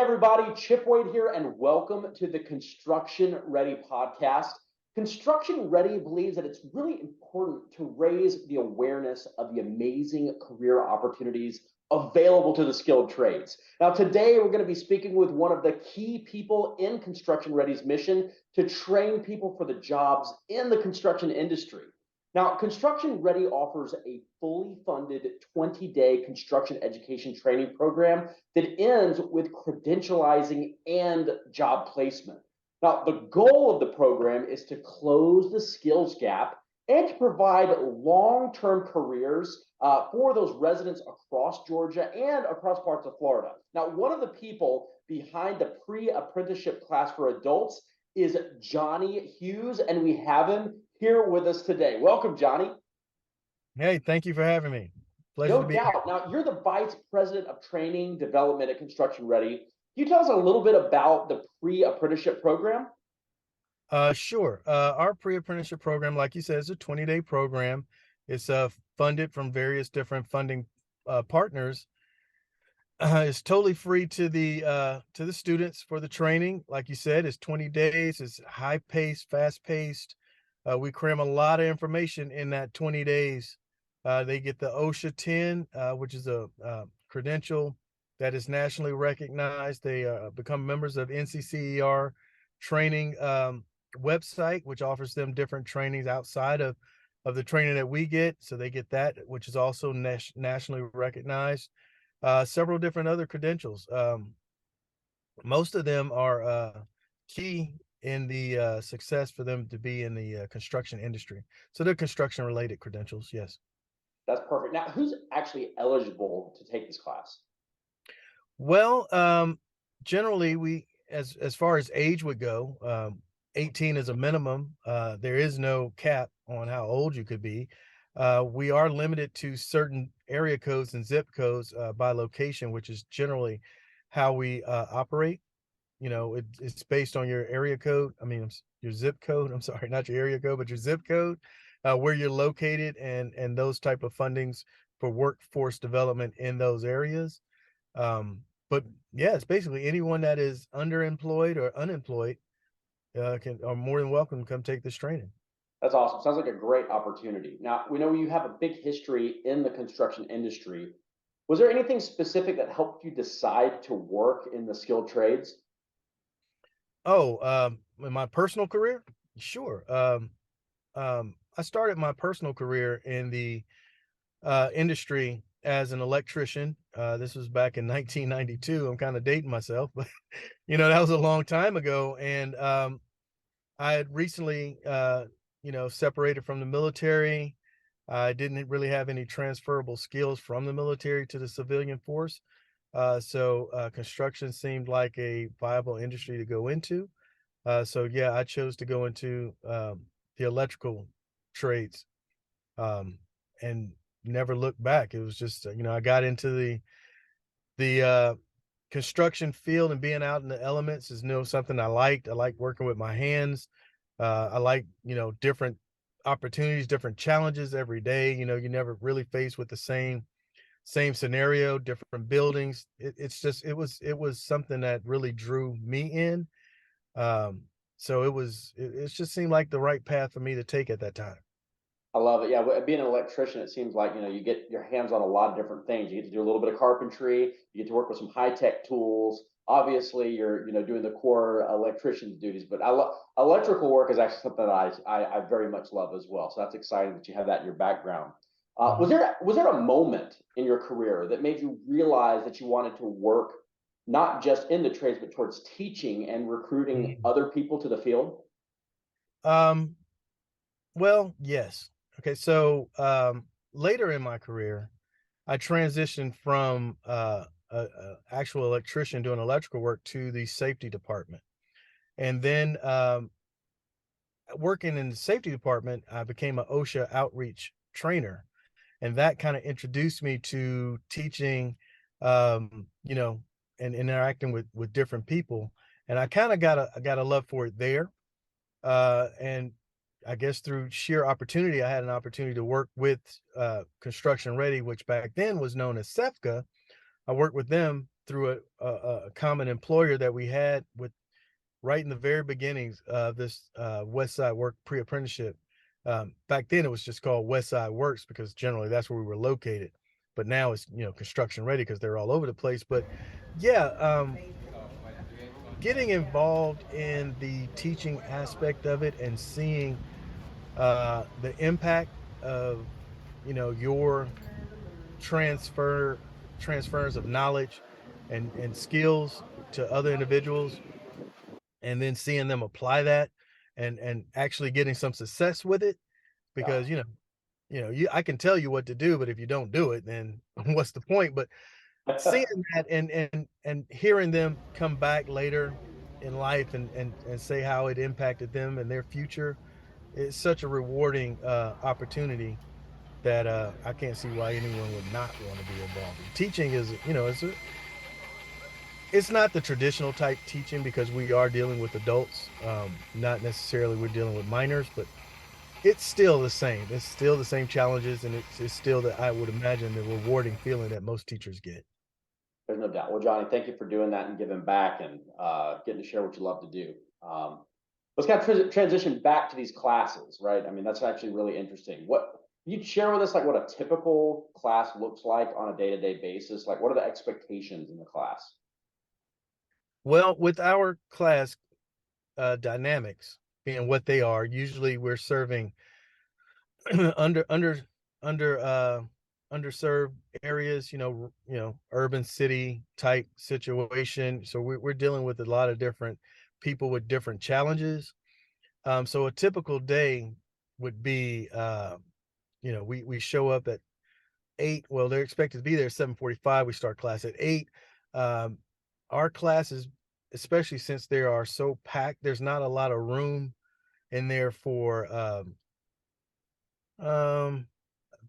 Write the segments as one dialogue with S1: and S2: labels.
S1: everybody, Chip Wade here, and welcome to the Construction Ready podcast. Construction Ready believes that it's really important to raise the awareness of the amazing career opportunities available to the skilled trades. Now, today we're going to be speaking with one of the key people in Construction Ready's mission to train people for the jobs in the construction industry. Now, Construction Ready offers a fully funded 20-day construction education training program that ends with credentializing and job placement. Now, the goal of the program is to close the skills gap and to provide long-term careers for those residents across Georgia and across parts of Florida. Now, one of the people behind the pre-apprenticeship class for adults is Johnny Hughes, and we have him here with us today. Welcome, Johnny.
S2: Hey, thank you for having me. Pleasure to
S1: No
S2: be here.
S1: doubt. Now, you're the Vice President of Training Development at Construction Ready. Can you tell us a little bit about the pre-apprenticeship program?
S2: Sure. Our pre-apprenticeship program, like you said, is a 20-day program. It's funded from various different funding partners. It's totally free to the students for the training. Like you said, it's 20 days. It's high-paced, fast-paced. We cram a lot of information in that 20 days. They get the OSHA 10, which is a credential that is nationally recognized. They become members of NCCER training website, which offers them different trainings outside of the training that we get. So they get that, which is also nationally recognized. Several different other credentials. Most of them are key in the success for them to be in the construction industry. So they're construction related credentials. Yes.
S1: That's perfect. Now, who's actually eligible to take this class?
S2: Well, generally we, as far as age would go, 18 is a minimum. There is no cap on how old you could be. We are limited to certain area codes and zip codes by location, which is generally how we operate. You know, it's based on your area code. I mean, your zip code. I'm sorry, not your area code, but your zip code, where you're located, and those type of fundings for workforce development in those areas. But yeah, it's basically anyone that is underemployed or unemployed can are more than welcome to come take this training.
S1: That's awesome. Sounds like a great opportunity. Now, we know you have a big history in the construction industry. Was there anything specific that helped you decide to work in the skilled trades?
S2: Oh, in my personal career, sure. I started my personal career in the industry as an electrician. This was back in 1992. I'm kind of dating myself, but that was a long time ago. And I had recently, separated from the military. I didn't really have any transferable skills from the military to the civilian force. So construction seemed like a viable industry to go into. So yeah, I chose to go into the electrical trades, and never looked back. It was just, I got into the construction field, and being out in the elements is something I liked. I like working with my hands. I like, different opportunities, different challenges every day. You're never really faced with the same scenario, different buildings. It was something that really drew me in. So it just seemed like the right path for me to take at that time.
S1: I love it. Yeah, being an electrician, it seems like you get your hands on a lot of different things. You get to do a little bit of carpentry. You get to work with some high tech tools. Obviously, you're doing the core electrician's duties, but electrical work is actually something that I very much love as well. So that's exciting that you have that in your background. Was
S2: Mhm.
S1: there a moment in your career that made you realize that you wanted to work not just in the trades but towards teaching and recruiting
S2: Mhm.
S1: other people to the field?
S2: Um, well, yes. Okay, so later in my career, I transitioned from a actual electrician doing electrical work to the safety department. And then working in the safety department, I became an OSHA outreach trainer. And that kind of introduced me to teaching, um, you know, and interacting with different people. And I kind of got a love for it there. And I guess through sheer opportunity, I had an opportunity to work with Construction Ready, which back then was known as SEFCA. I worked with them through a common employer that we had with right in the very beginnings of this West Side Work pre-apprenticeship. Back then, it was just called West Side Works because generally that's where we were located. But now it's construction ready because they're all over the place. But yeah, getting involved in the teaching aspect of it and seeing the impact of your transfer transfers of knowledge and skills to other individuals, and then seeing them apply that and actually getting some success with it,
S1: Yeah.
S2: because I can tell you what to do, but if you don't do it, then what's the point? But seeing that and hearing them come back later in life and say how it impacted them and their future is such a rewarding opportunity that I can't see why anyone would not want to be involved in. Teaching is, it's not the traditional type teaching because we are dealing with adults, not necessarily we're dealing with minors, but it's still the same. It's still the same challenges, and it's still that I would imagine the rewarding feeling that most teachers get.
S1: There's no doubt. Well, Johnny, thank you for doing that and giving back and getting to share what you love to do. Let's kind of transition back to these classes, right? I mean, that's actually really interesting. What you'd share with us, like what a typical class looks like on a day-to-day basis? Like, what are the expectations in the class?
S2: Well, with our class dynamics being what they are, usually we're serving under under underserved areas, urban city type situation. So we're dealing with a lot of different people with different challenges. So a typical day would be, we show up at 8. Well, they're expected to be there at 7:45. We start class at 8. Um, our classes, especially since they are so packed, there's not a lot of room in there for um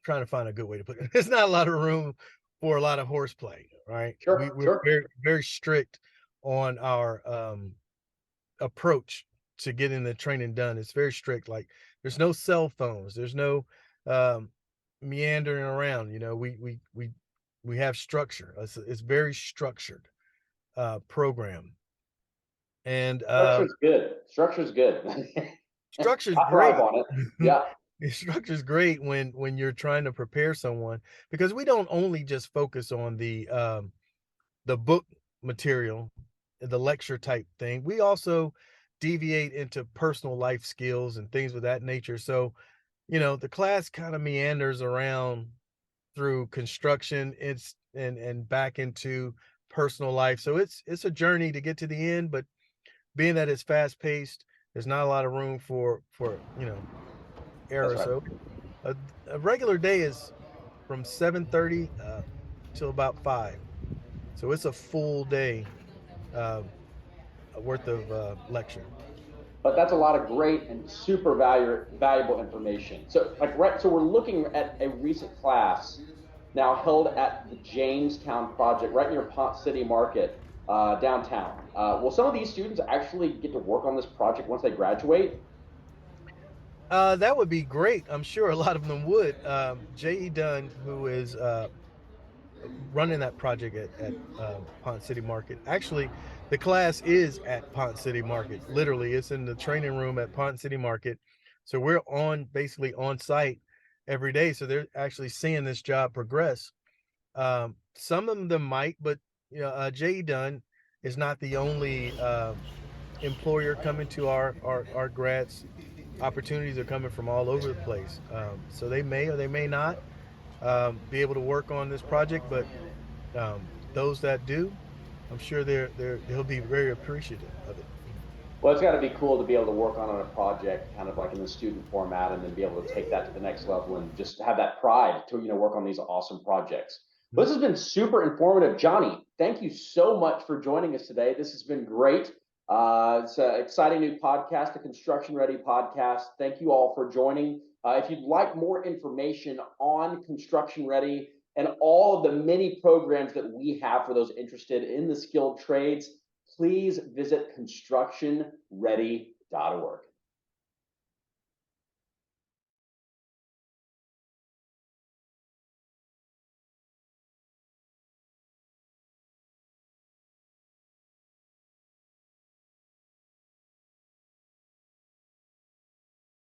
S2: trying to find a good way to put it. There's not a lot of room for a lot of horseplay, right?
S1: Sure,
S2: We're
S1: sure.
S2: very, very strict on our approach to getting the training done. It's very strict. Like there's no cell phones, there's no um meandering around. We have structure. It's very structured program. And
S1: Structure's good. Structure's good.
S2: structure's
S1: I thrive
S2: great.
S1: on it. Yeah,
S2: Structure's great when you're trying to prepare someone, because we don't only just focus on the book material, the lecture type thing. We also deviate into personal life skills and things of that nature. So, the class kind of meanders around through construction, and back into personal life. So it's a journey to get to the end, but being that it's fast paced, there's not a lot of room for
S1: that's
S2: error.
S1: right.
S2: So a, a regular day is from 7:30 till about 5. So it's a full day uh, worth of lecture.
S1: But that's a lot of great and super valuable information. So, like, right, so we're looking at a recent class now held at the Jamestown Project, right near Pont City Market, downtown. Will some of these students actually get to work on this project once they graduate?
S2: That would be great. I'm sure a lot of them would. J.E. Dunn, who is running that project at Pont City Market. Actually, the class is at Pont City Market. Literally, it's in the training room at Pont City Market. So we're basically on site every day. So they're actually seeing this job progress. Some of them might, but J.E. Dunn is not the only employer coming to our grads. Opportunities are coming from all over the place. So they may or they may not be able to work on this project, but those that do, I'm sure they'll be very appreciative of it.
S1: Well, it's got to be cool to be able to work on a project kind of like in the student format and then be able to take that to the next level and just have that pride to, work on these awesome projects. Well, this has been super informative. Johnny, thank you so much for joining us today. This has been great. It's an exciting new podcast, the Construction Ready podcast. Thank you all for joining. If you'd like more information on Construction Ready and all of the many programs that we have for those interested in the skilled trades, please visit constructionready.org.